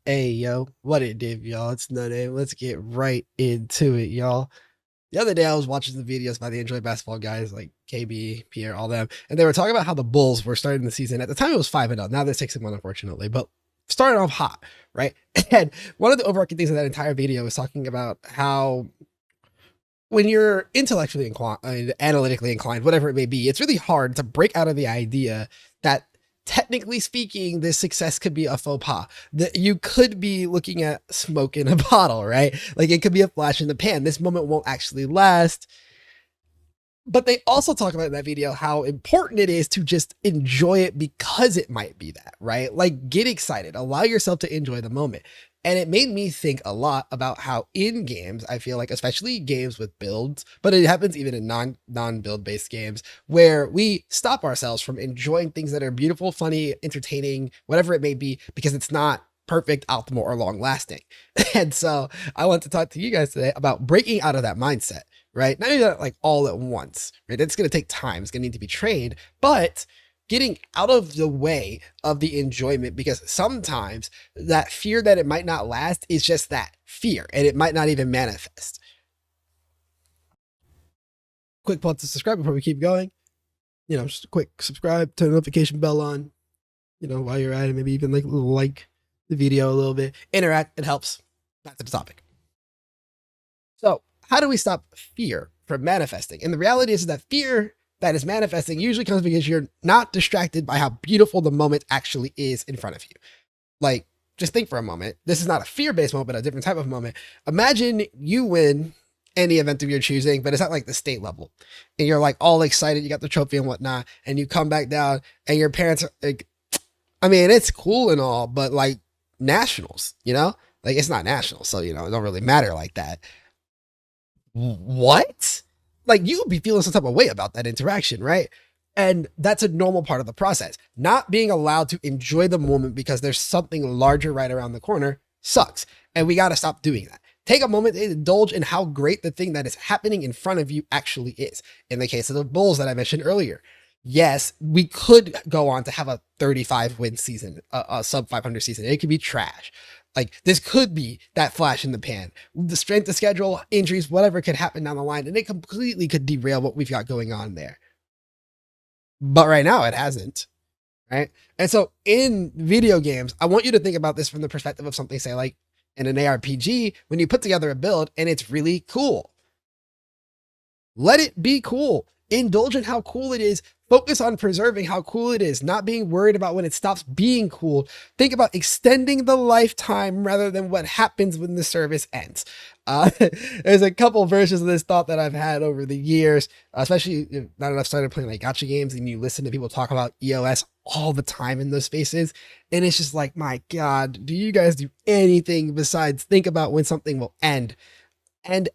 Hey, yo, what it did, y'all? It's None. Let's get right into it, y'all. The other day, I was watching the videos by the Enjoy Basketball guys like KB, Pierre, all them, and they were talking about how the Bulls were starting the season. At the time, it was 5-0. Now they're 6-1, unfortunately, but starting off hot, right? And one of the overarching things in that entire video was talking about how when you're intellectually inclined, analytically inclined, whatever it may be, it's really hard to break out of the idea that technically speaking, this success could be a faux pas. That you could be looking at smoke in a bottle, right? Like it could be a flash in the pan. This moment won't actually last. But they also talk about in that video how important it is to just enjoy it because it might be that, right? Like get excited, allow yourself to enjoy the moment. And it made me think a lot about how in games, I feel like, especially games with builds, but it happens even in non-build based games where we stop ourselves from enjoying things that are beautiful, funny, entertaining, whatever it may be, because it's not perfect, optimal, or long lasting. And so I want to talk to you guys today about breaking out of that mindset, right? Not even like all at once, right? That's going to take time. It's going to need to be trained, but getting out of the way of the enjoyment, because sometimes that fear that it might not last is just that fear and it might not even manifest. Quick pause to subscribe before we keep going. Just a quick subscribe, turn the notification bell on, while you're at it, maybe even like the video a little bit, interact, it helps. Back to the topic. So how do we stop fear from manifesting? And the reality is that fear that is manifesting usually comes because you're not distracted by how beautiful the moment actually is in front of you. Like, just think for a moment. This is not a fear-based moment, but a different type of moment. Imagine you win any event of your choosing, but it's at like the state level. And you're like all excited, you got the trophy and whatnot, and you come back down and your parents are like, I mean, it's cool and all, but like nationals, like it's not national. So, it don't really matter like that. What? Like you would be feeling some type of way about that interaction, right? And that's a normal part of the process. Not being allowed to enjoy the moment because there's something larger right around the corner sucks. And we got to stop doing that. Take a moment to indulge in how great the thing that is happening in front of you actually is. In the case of the Bulls that I mentioned earlier, yes, we could go on to have a 35 win season, a sub 500 season. It could be trash. Like this could be that flash in the pan. The strength of schedule, injuries, whatever could happen down the line, and it completely could derail what we've got going on there. But right now it hasn't, right? And so in video games, I want you to think about this from the perspective of something, say like in an ARPG, when you put together a build and it's really cool. Let it be cool. Indulge in how cool it is. Focus on preserving how cool it is, not being worried about when it stops being cool. Think about extending the lifetime rather than what happens when the service ends. There's a couple versions of this thought that I've had over the years, especially now that I've started playing like gacha games and you listen to people talk about EOS all the time in those spaces. And it's just like, my God, do you guys do anything besides think about when something will end? End.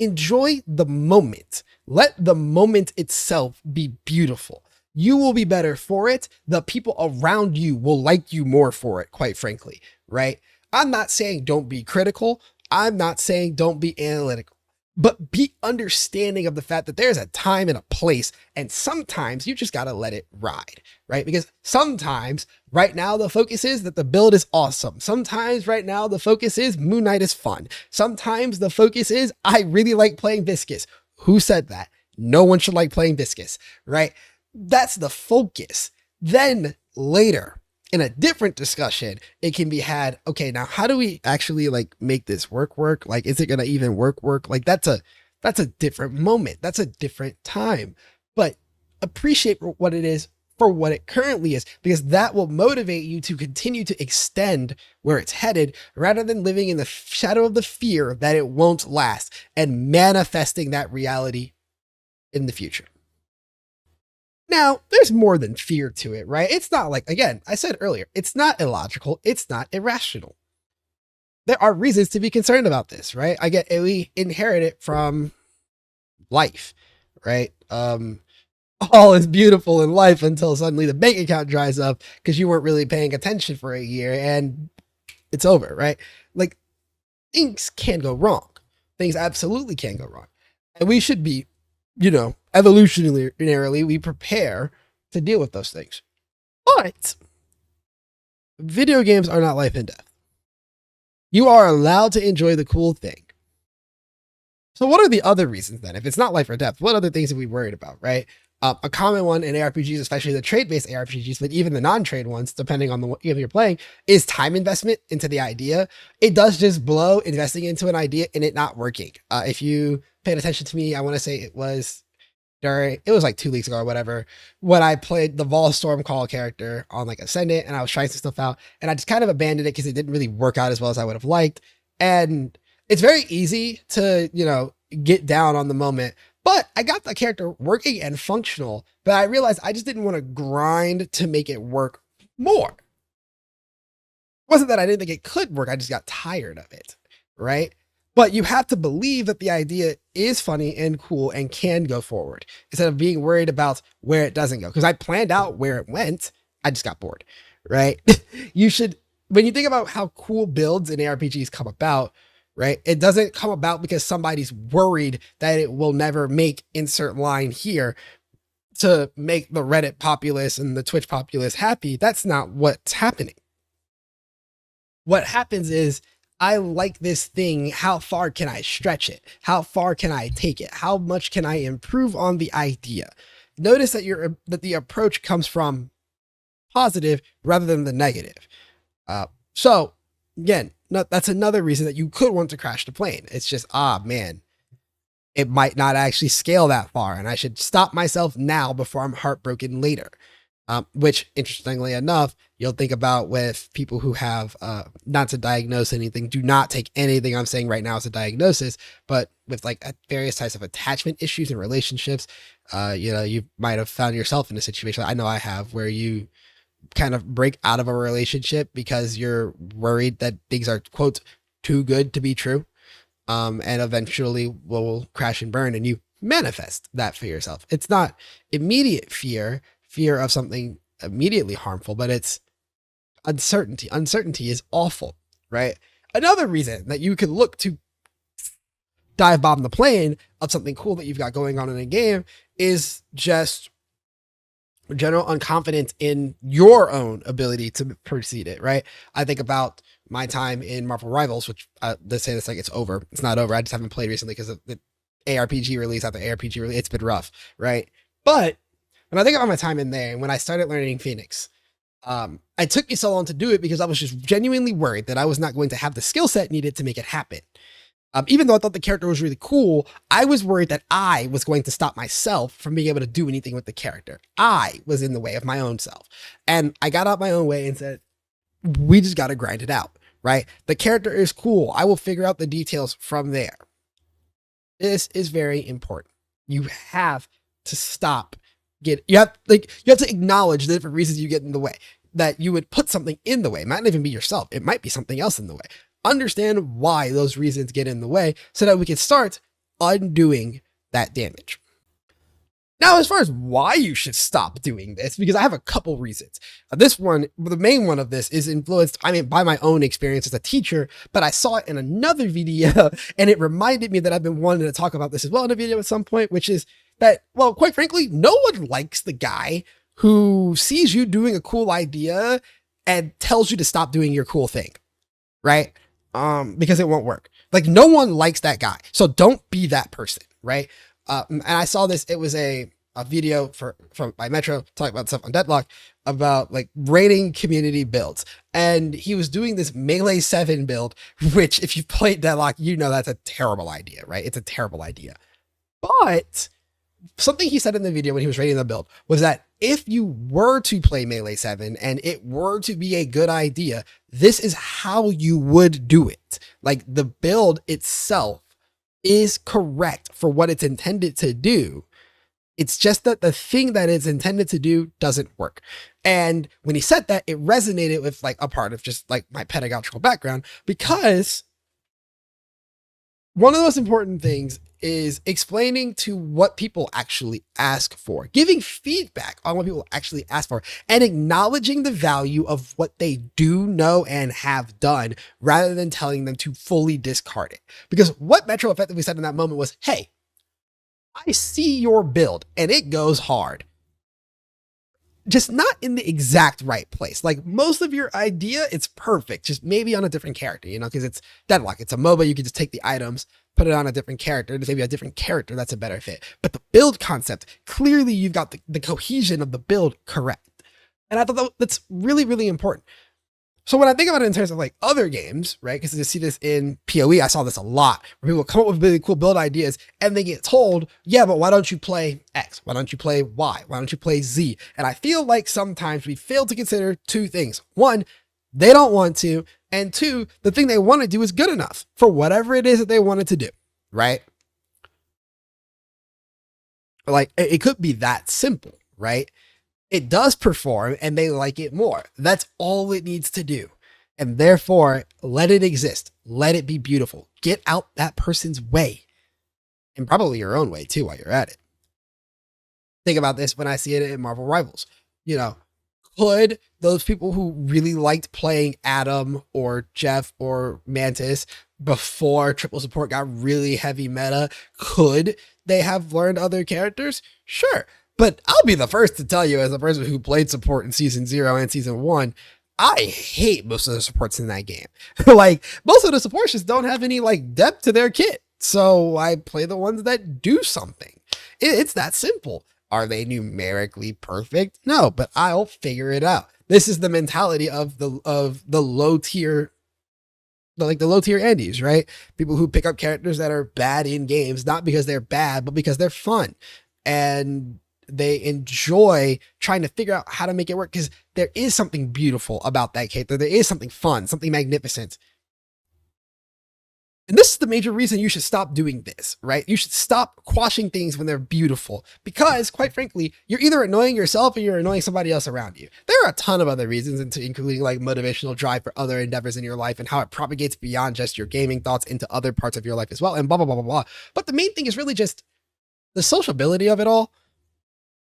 Enjoy the moment. Let the moment itself be beautiful. You will be better for it. The people around you will like you more for it, quite frankly, right? I'm not saying don't be critical. I'm not saying don't be analytical, but be understanding of the fact that there's a time and a place, and sometimes you just got to let it ride, right? Because sometimes right now the focus is that the build is awesome. Sometimes right now the focus is Moon Knight is fun. Sometimes the focus is I really like playing Viscous. Who said that? No one should like playing Viscous, right? That's the focus. Then later, in a different discussion, it can be had, okay, now how do we actually like make this work? Like, is it going to even work? Like that's a different moment. That's a different time, but appreciate what it is for what it currently is, because that will motivate you to continue to extend where it's headed rather than living in the shadow of the fear that it won't last and manifesting that reality in the future. Now, there's more than fear to it, right? It's not like, again, I said earlier, it's not illogical. It's not irrational. There are reasons to be concerned about this, right? We inherit it from life, right? All is beautiful in life until suddenly the bank account dries up because you weren't really paying attention for a year and it's over, right? Like things can go wrong. Things absolutely can go wrong. And we should be, evolutionarily, we prepare to deal with those things. But Video games are not life and death. You are allowed to enjoy the cool thing. So what are the other reasons then? If it's not life or death, what other things are we worried about, right? A common one in ARPGs, especially the trade-based ARPGs, but even the non-trade ones, depending on the game you're playing, is time investment into the idea. It does just blow investing into an idea and it not working. If you paid attention to me, I want to say it was like 2 weeks ago or whatever, when I played the Vol Stormcall character on like Ascendant and I was trying some stuff out and I just kind of abandoned it because it didn't really work out as well as I would have liked. And it's very easy to, get down on the moment, but I got the character working and functional, but I realized I just didn't want to grind to make it work more. It wasn't that I didn't think it could work, I just got tired of it, right? But you have to believe that the idea is funny and cool and can go forward instead of being worried about where it doesn't go. Because I planned out where it went, I just got bored, right? You should, when you think about how cool builds in ARPGs come about, right? It doesn't come about because somebody's worried that it will never make insert line here to make the Reddit populace and the Twitch populace happy. That's not what's happening. What happens is, I like this thing. How far can I stretch it? How far can I take it? How much can I improve on the idea? Notice that the approach comes from positive rather than the negative. So again, that's another reason that you could want to crash the plane. It's just, man, it might not actually scale that far and I should stop myself now before I'm heartbroken later. Which interestingly enough, you'll think about with people who have, not to diagnose anything, do not take anything I'm saying right now as a diagnosis, but with like various types of attachment issues and relationships, you might have found yourself in a situation, I know I have, where you kind of break out of a relationship because you're worried that things are, quote, too good to be true. And eventually will crash and burn and you manifest that for yourself. It's not immediate fear of something immediately harmful, but it's uncertainty. Uncertainty is awful, right? Another reason that you could look to dive bomb the plane of something cool that you've got going on in a game is just general unconfidence in your own ability to proceed it, right? I think about my time in Marvel Rivals, which let's say this like it's over. It's not over. I just haven't played recently because of the ARPG release after ARPG release. It's been rough, right? But when I think about my time in there and when I started learning Phoenix, it took me so long to do it because I was just genuinely worried that I was not going to have the skill set needed to make it happen. Even though I thought the character was really cool, I was worried that I was going to stop myself from being able to do anything with the character. I was in the way of my own self. And I got out my own way and said, we just got to grind it out, right? The character is cool. I will figure out the details from there. This is very important. You have to stop. You have to acknowledge the different reasons you get in the way, that you would put something in the way. It might not even be yourself. It might be something else in the way. Understand why those reasons get in the way so that we can start undoing that damage. Now, as far as why you should stop doing this, because I have a couple reasons. This one, the main one of this is influenced, by my own experience as a teacher, but I saw it in another video and it reminded me that I've been wanting to talk about this as well in a video at some point, which is that, well, quite frankly, no one likes the guy who sees you doing a cool idea and tells you to stop doing your cool thing, right? Because it won't work. Like, no one likes that guy. So don't be that person, right? And I saw this, it was a video from by Metro talking about stuff on Deadlock about like rating community builds. And he was doing this Melee 7 build, which if you've played Deadlock, you know that's a terrible idea, right? It's a terrible idea. But something he said in the video when he was rating the build was that if you were to play Melee 7 and it were to be a good idea, this is how you would do it. Like, the build itself is correct for what it's intended to do. It's just that the thing that it's intended to do doesn't work. And when he said that, it resonated with like a part of just like my pedagogical background, because one of the most important things is explaining to what people actually ask for, giving feedback on what people actually ask for, and acknowledging the value of what they do know and have done rather than telling them to fully discard it. Because what Metro effectively said in that moment was, hey, I see your build and it goes hard. just not in the exact right place. Like most of your idea, it's perfect, just maybe on a different character, because it's Deadlock. It's a MOBA. You can just take the items, put it on a different character. There's maybe a different character that's a better fit. But the build concept, clearly you've got the cohesion of the build correct. And I thought that's really, really important. So when I think about it in terms of like other games, right? Because you see this in PoE, I saw this a lot where people come up with really cool build ideas and they get told, yeah, but why don't you play X? Why don't you play Y? Why don't you play Z? And I feel like sometimes we fail to consider two things. One, they don't want to. And two, the thing they want to do is good enough for whatever it is that they wanted to do, right? Like it could be that simple, right? It does perform and they like it more. That's all it needs to do. And therefore, let it exist. Let it be beautiful. Get out that person's way. And probably your own way too while you're at it. Think about this when I see it in Marvel Rivals. Could those people who really liked playing Adam or Jeff or Mantis before triple support got really heavy meta, could they have learned other characters? Sure. But I'll be the first to tell you, as a person who played support in season 0 and season 1, I hate most of the supports in that game. Like most of the supports just don't have any like depth to their kit. So I play the ones that do something. It's that simple. Are they numerically perfect? No, but I'll figure it out. This is the mentality of the low tier, like the low tier Andes, right? People who pick up characters that are bad in games, not because they're bad, but because they're fun. And they enjoy trying to figure out how to make it work because there is something beautiful about that character. There is something fun, something magnificent. And this is the major reason you should stop doing this, right? You should stop quashing things when they're beautiful because, quite frankly, you're either annoying yourself or you're annoying somebody else around you. There are a ton of other reasons, including like motivational drive for other endeavors in your life and how it propagates beyond just your gaming thoughts into other parts of your life as well, and blah, blah, blah, blah, blah. But the main thing is really just the sociability of it all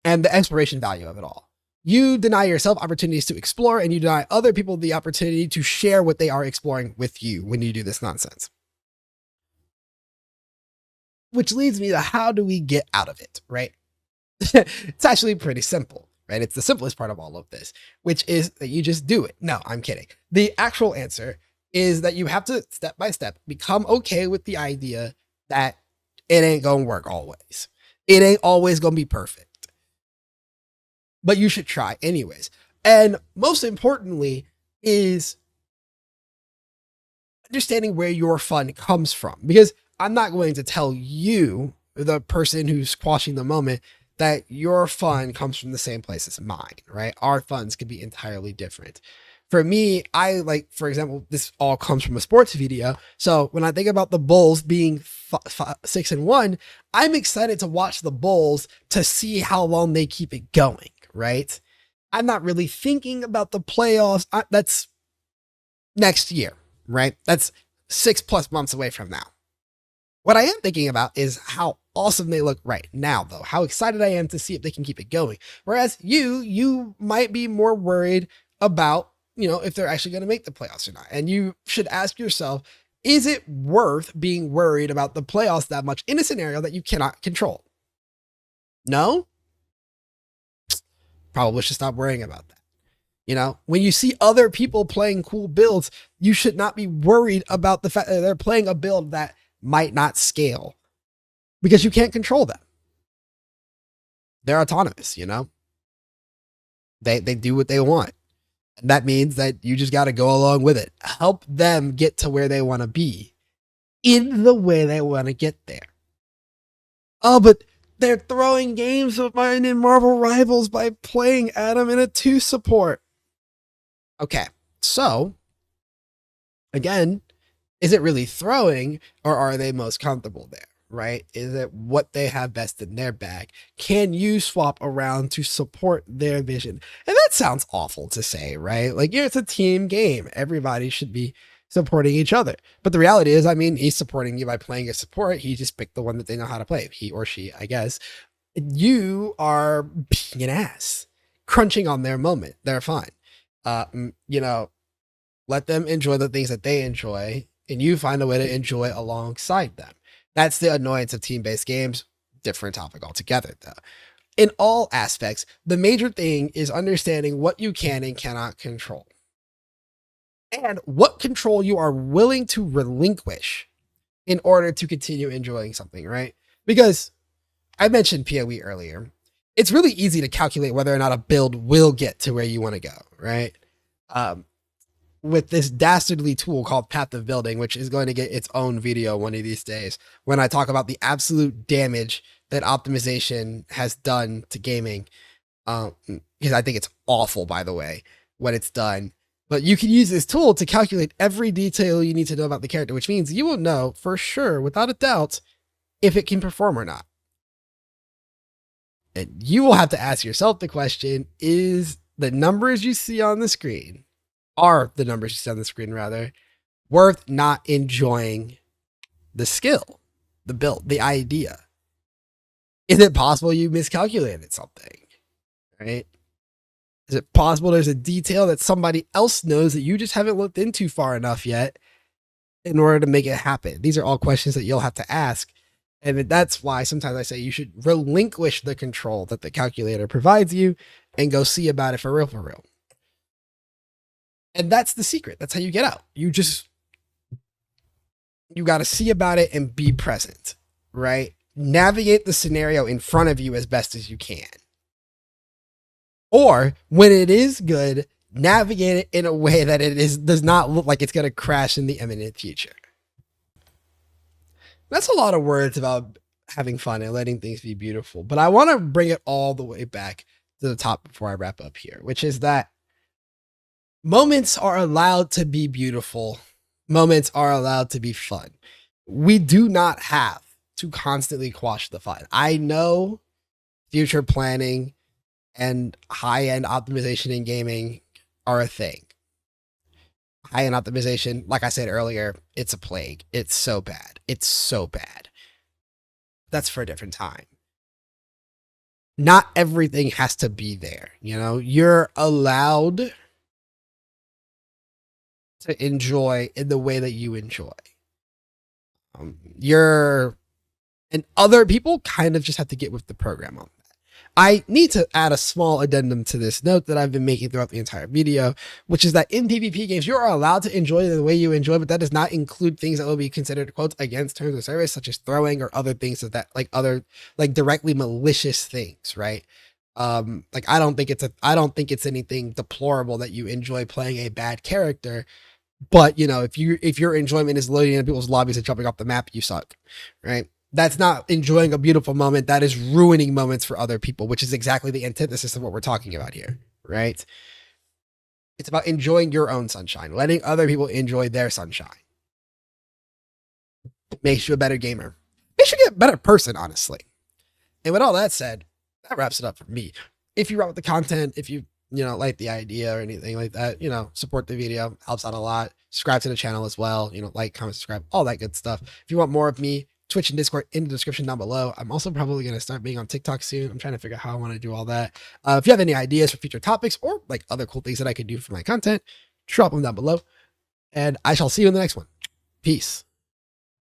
and the exploration value of it all. You deny yourself opportunities to explore and you deny other people the opportunity to share what they are exploring with you when you do this nonsense. Which leads me to how do we get out of it, right? It's actually pretty simple, right? It's the simplest part of all of this, which is that you just do it. No, I'm kidding. The actual answer is that you have to, step by step, become okay with the idea that it ain't gonna work always. It ain't always gonna be perfect. But you should try anyways. And most importantly is understanding where your fun comes from, because I'm not going to tell you, the person who's squashing the moment, that your fun comes from the same place as mine, right? Our funds could be entirely different. For me, I like, for example, this all comes from a sports video. So when I think about the Bulls being 6-1, I'm excited to watch the Bulls to see how long they keep it going, right? I'm not really thinking about the playoffs. That's next year, right? That's 6+ months away from now. What I am thinking about is how awesome they look right now, though. How excited I am to see if they can keep it going. Whereas you might be more worried about, if they're actually going to make the playoffs or not. And you should ask yourself, is it worth being worried about the playoffs that much in a scenario that you cannot control? No? Probably should stop worrying about that. When you see other people playing cool builds, you should not be worried about the fact that they're playing a build that might not scale because you can't control them. They're autonomous, they do what they want. And that means that you just got to go along with it. Help them get to where they want to be in the way they want to get there. Oh, but they're throwing games of mine in Marvel Rivals by playing Adam in a 2 support. Okay. So again, is it really throwing or are they most comfortable there, right? Is it what they have best in their bag? Can you swap around to support their vision? And that sounds awful to say, right? Like, it's a team game. Everybody should be supporting each other. But the reality is, he's supporting you by playing a support. He just picked the one that they know how to play. He or she, I guess. You are being an ass, crunching on their moment. They're fine. Let them enjoy the things that they enjoy, and you find a way to enjoy alongside them. That's the annoyance of team-based games. Different topic altogether, though. In all aspects, the major thing is understanding what you can and cannot control, and what control you are willing to relinquish in order to continue enjoying something, right? Because I mentioned PoE earlier. It's really easy to calculate whether or not a build will get to where you want to go, right? Um, with this dastardly tool called Path of Building, which is going to get its own video one of these days, when I talk about the absolute damage that optimization has done to gaming. Because I think it's awful, by the way, when it's done. But you can use this tool to calculate every detail you need to know about the character, which means you will know for sure, without a doubt, if it can perform or not. And you will have to ask yourself the question, is the numbers you see on the screen, are the numbers you see on the screen rather, worth not enjoying the skill, the build, the idea? Is it possible you miscalculated something, right? Is it possible there's a detail that somebody else knows that you just haven't looked into far enough yet in order to make it happen? These are all questions that you'll have to ask. And that's why sometimes I say you should relinquish the control that the calculator provides you and go see about it for real, for real. And that's the secret. That's how you get out. You got to see about it and be present, right? Navigate the scenario in front of you as best as you can. Or when it is good, navigate it in a way that does not look like it's going to crash in the imminent future. That's a lot of words about having fun and letting things be beautiful, but I want to bring it all the way back to the top before I wrap up here, which is that moments are allowed to be beautiful. Moments are allowed to be fun. We do not have to constantly quash the fun. I know future planning and high-end optimization in gaming are a thing. High-end optimization, like I said earlier, it's a plague. It's so bad. It's so bad. That's for a different time. Not everything has to be there. You know, you're allowed to enjoy in the way that you enjoy. And other people kind of just have to get with the program on that. I need to add a small addendum to this note that I've been making throughout the entire video, which is that in PvP games, you are allowed to enjoy the way you enjoy, but that does not include things that will be considered quotes against terms of service, such as throwing or other things like directly malicious things, right? Like I don't think it's anything deplorable that you enjoy playing a bad character, but you know, if your enjoyment is loading in people's lobbies and jumping off the map, you suck, right? That's not enjoying a beautiful moment. That is ruining moments for other people, which is exactly the antithesis of what we're talking about here, right? It's about enjoying your own sunshine, letting other people enjoy their sunshine. It makes you a better gamer. Makes you a better person, honestly. And with all that said, that wraps it up for me. If you rock with the content, if you like the idea or anything like that, support the video, helps out a lot. Subscribe to the channel as well, like, comment, subscribe, all that good stuff. If you want more of me, Twitch and Discord in the description down below. I'm also probably going to start being on TikTok soon. I'm trying to figure out how I want to do all that. If you have any ideas for future topics or like other cool things that I could do for my content, drop them down below. And I shall see you in the next one. Peace.